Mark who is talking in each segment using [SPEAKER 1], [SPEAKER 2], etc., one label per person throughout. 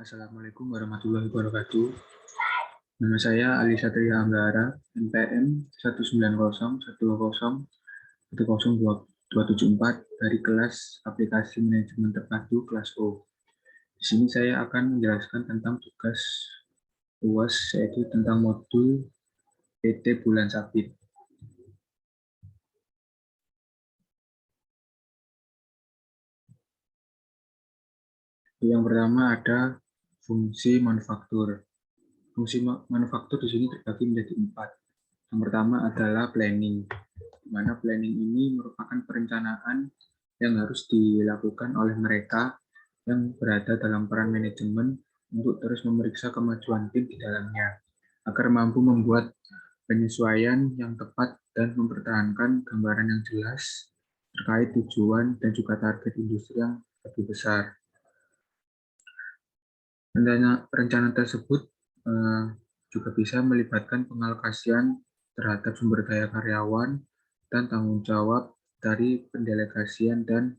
[SPEAKER 1] Assalamualaikum warahmatullahi wabarakatuh. Nama saya Ali Satria Anggara, NPM 190101074 dari kelas Aplikasi Manajemen Terpadu kelas O. Di sini saya akan menjelaskan tentang tugas UAS, yaitu tentang modul PT Bulan Sabit. Yang pertama ada fungsi manufaktur. Fungsi manufaktur di sini terbagi menjadi 4. Yang pertama adalah planning, di mana planning ini merupakan perencanaan yang harus dilakukan oleh mereka yang berada dalam peran manajemen untuk terus memeriksa kemajuan tim di dalamnya, agar mampu membuat penyesuaian yang tepat dan mempertahankan gambaran yang jelas terkait tujuan dan juga target industri yang lebih besar. Rencana tersebut juga bisa melibatkan pengalokasian terhadap sumber daya karyawan dan tanggung jawab dari pendelegasian dan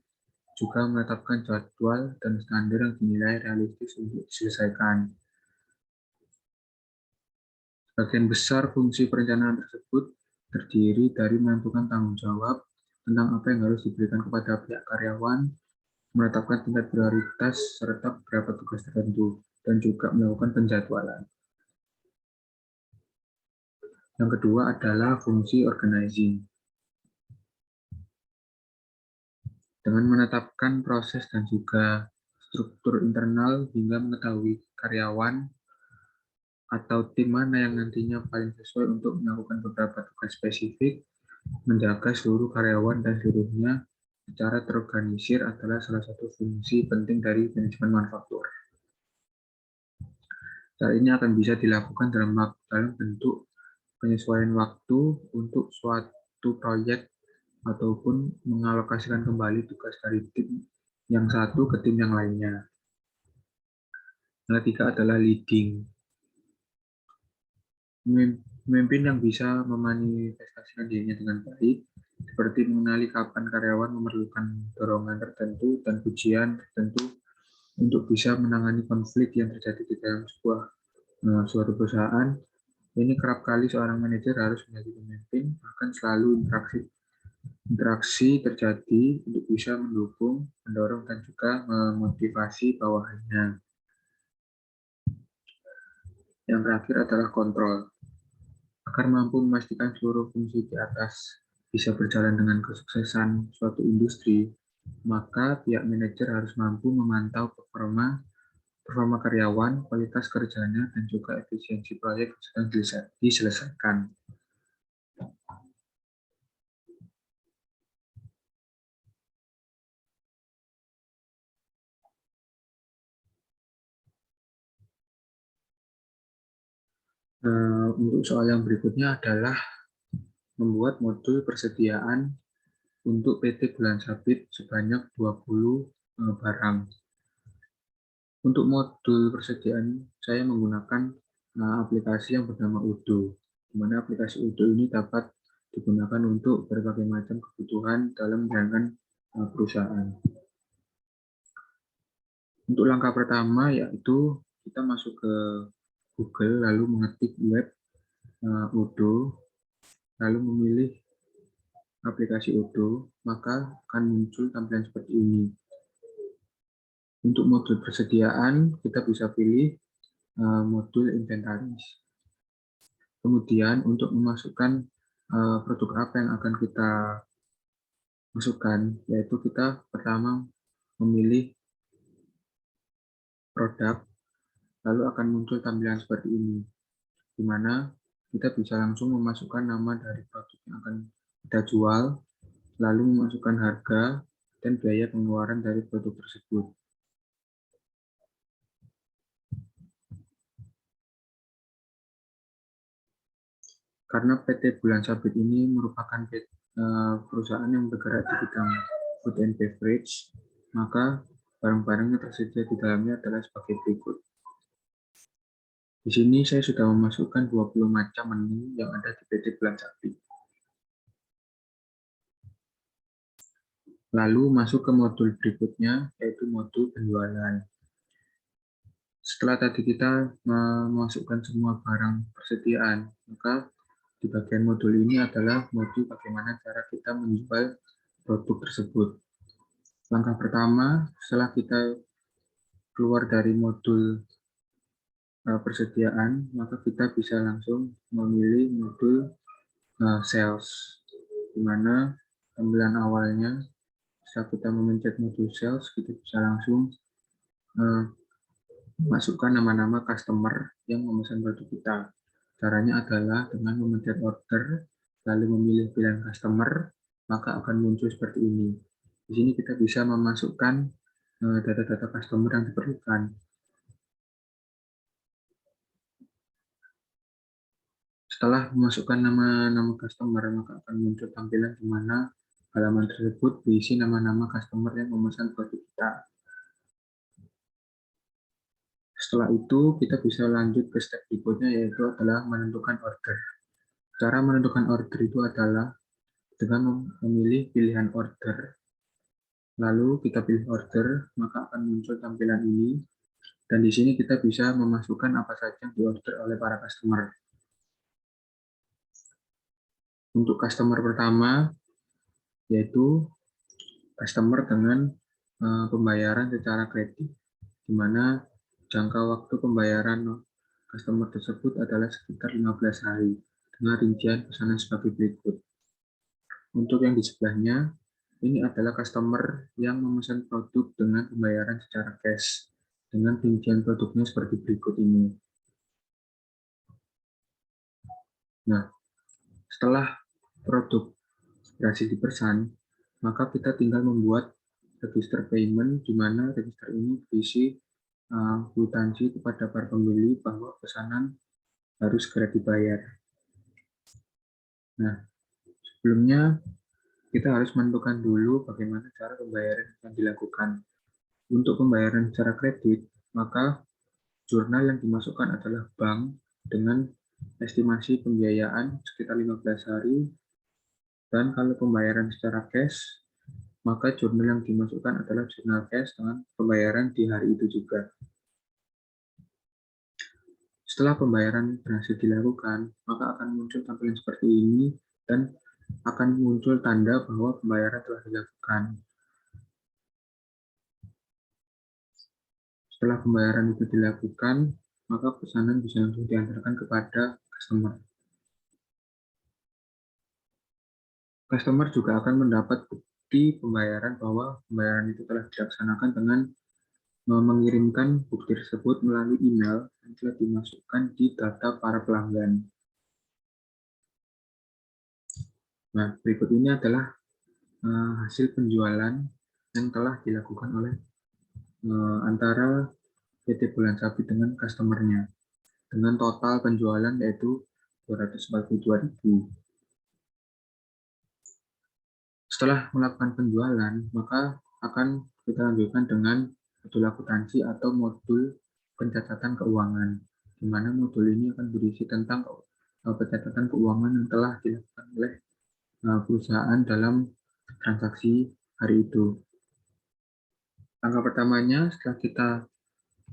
[SPEAKER 1] juga menetapkan jadwal dan standar yang dinilai realistis untuk diselesaikan. Bagian besar fungsi perencanaan tersebut terdiri dari menentukan tanggung jawab tentang apa yang harus diberikan kepada pihak karyawan, menetapkan tingkat prioritas serta beberapa tugas tertentu, dan juga melakukan penjadwalan. Yang kedua adalah fungsi organizing. Dengan menetapkan proses dan juga struktur internal hingga mengetahui karyawan atau tim mana yang nantinya paling sesuai untuk melakukan beberapa tugas spesifik, menjaga seluruh karyawan dan seluruhnya secara terorganisir adalah salah satu fungsi penting dari manajemen manufaktur. Cara ini akan bisa dilakukan dalam bentuk penyesuaian waktu untuk suatu proyek ataupun mengalokasikan kembali tugas dari tim yang satu ke tim yang lainnya. Yang ketiga adalah leading. Pemimpin yang bisa memanifestasikan dirinya dengan baik, seperti mengenali kapan karyawan memerlukan dorongan tertentu dan pujian tertentu untuk bisa menangani konflik yang terjadi di dalam suatu perusahaan. Ini kerap kali seorang manajer harus menjadi pemimpin, bahkan selalu interaksi terjadi untuk bisa mendukung, mendorong, dan juga memotivasi bawahannya. Yang terakhir adalah kontrol. Agar mampu memastikan seluruh fungsi di atas bisa berjalan dengan kesuksesan suatu industri, maka pihak manajer harus mampu memantau performa karyawan, kualitas kerjanya, dan juga efisiensi proyek yang sedang diselesaikan. Untuk soal yang berikutnya adalah membuat modul persediaan untuk PT Bulan Sabit sebanyak 20 barang. Untuk modul persediaan, saya menggunakan aplikasi yang bernama Udo, di mana aplikasi Udo ini dapat digunakan untuk berbagai macam kebutuhan dalam menjalankan perusahaan. Untuk langkah pertama yaitu kita masuk ke Google, lalu mengetik web Udo, lalu memilih aplikasi Udo, maka akan muncul tampilan seperti ini. Untuk modul persediaan, kita bisa pilih modul inventaris. Kemudian untuk memasukkan produk apa yang akan kita masukkan, yaitu kita pertama memilih produk, lalu akan muncul tampilan seperti ini, di mana kita bisa langsung memasukkan nama dari produk yang akan kita jual, lalu memasukkan harga dan biaya pengeluaran dari produk tersebut. Karena PT Bulan Sabit ini merupakan perusahaan yang bergerak di bidang food and beverage, maka barang-barang yang tersedia di dalamnya adalah sebagai berikut. Di sini saya sudah memasukkan 20 macam menu yang ada di PT Bulan Sabit. Lalu masuk ke modul berikutnya, yaitu modul penjualan. Setelah tadi kita memasukkan semua barang persediaan, maka di bagian modul ini adalah modul bagaimana cara kita menjual produk tersebut. Langkah pertama, setelah kita keluar dari modul persediaan, maka kita bisa langsung memilih modul sales, di mana tampilan awalnya setelah kita memencet modul sales, kita bisa langsung masukkan nama-nama customer yang memesan produk kita. Caranya adalah dengan memencet order, lalu memilih pilihan customer, maka akan muncul seperti ini. Di sini kita bisa memasukkan data-data customer yang diperlukan. Setelah memasukkan nama-nama customer, maka akan muncul tampilan di mana halaman tersebut berisi nama-nama customer yang memesan produk kita. Setelah itu, kita bisa lanjut ke step berikutnya, yaitu adalah menentukan order. Cara menentukan order itu adalah dengan memilih pilihan order. Lalu kita pilih order, maka akan muncul tampilan ini. Dan di sini kita bisa memasukkan apa saja yang diorder oleh para customer. Untuk customer pertama, yaitu customer dengan pembayaran secara kredit, di mana jangka waktu pembayaran customer tersebut adalah sekitar 15 hari, dengan rincian pesanan sebagai berikut. Untuk yang di sebelahnya, ini adalah customer yang memesan produk dengan pembayaran secara cash, dengan rincian produknya seperti berikut ini. Nah, setelah produk berhasil dipesan, maka kita tinggal membuat register payment, di mana register ini berisi kwitansi kepada para pembeli bahwa pesanan harus segera dibayar. Nah, sebelumnya kita harus menentukan dulu bagaimana cara pembayaran yang dilakukan. Untuk pembayaran secara kredit, maka jurnal yang dimasukkan adalah bank dengan estimasi pembiayaan sekitar 15 hari, dan kalau pembayaran secara cash, maka jurnal yang dimasukkan adalah jurnal cash dengan pembayaran di hari itu juga. Setelah pembayaran berhasil dilakukan, maka akan muncul tampilan seperti ini dan akan muncul tanda bahwa pembayaran telah dilakukan. Setelah pembayaran itu dilakukan, maka pesanan bisa langsung diantarkan kepada customer. Customer juga akan mendapat bukti pembayaran bahwa pembayaran itu telah dilaksanakan dengan mengirimkan bukti tersebut melalui email yang telah dimasukkan di data para pelanggan. Nah, berikut ini adalah hasil penjualan yang telah dilakukan oleh antara PT Bulan Sabit dengan customer-nya, dengan total penjualan yaitu 242.000. Setelah melakukan penjualan, maka akan kita lanjutkan dengan modul akuntansi atau modul pencatatan keuangan, di mana modul ini akan berisi tentang pencatatan keuangan yang telah dilakukan oleh perusahaan dalam transaksi hari itu. Langkah pertamanya, setelah kita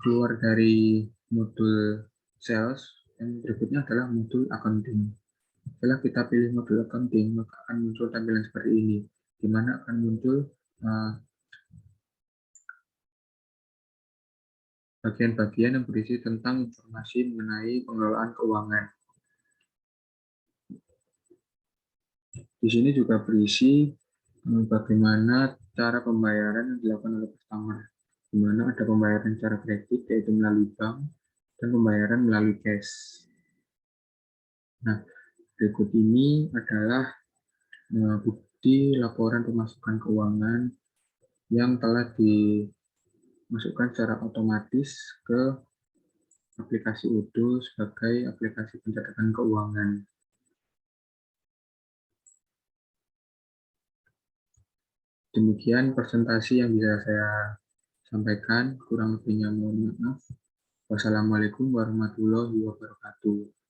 [SPEAKER 1] keluar dari modul sales, yang berikutnya adalah modul accounting. Setelah kita pilih modul accounting, maka akan muncul tampilan seperti ini, di mana akan muncul bagian-bagian yang berisi tentang informasi mengenai pengelolaan keuangan. Di sini juga berisi bagaimana cara pembayaran yang dilakukan oleh customer, di mana ada pembayaran secara kredit yaitu melalui bank dan pembayaran melalui cash. Nah, berikut ini adalah bukti laporan pemasukan keuangan yang telah dimasukkan secara otomatis ke aplikasi Odoo sebagai aplikasi pencatatan keuangan. Demikian presentasi yang bisa saya sampaikan, kurang lebihnya mohon maaf. Wassalamualaikum warahmatullahi wabarakatuh.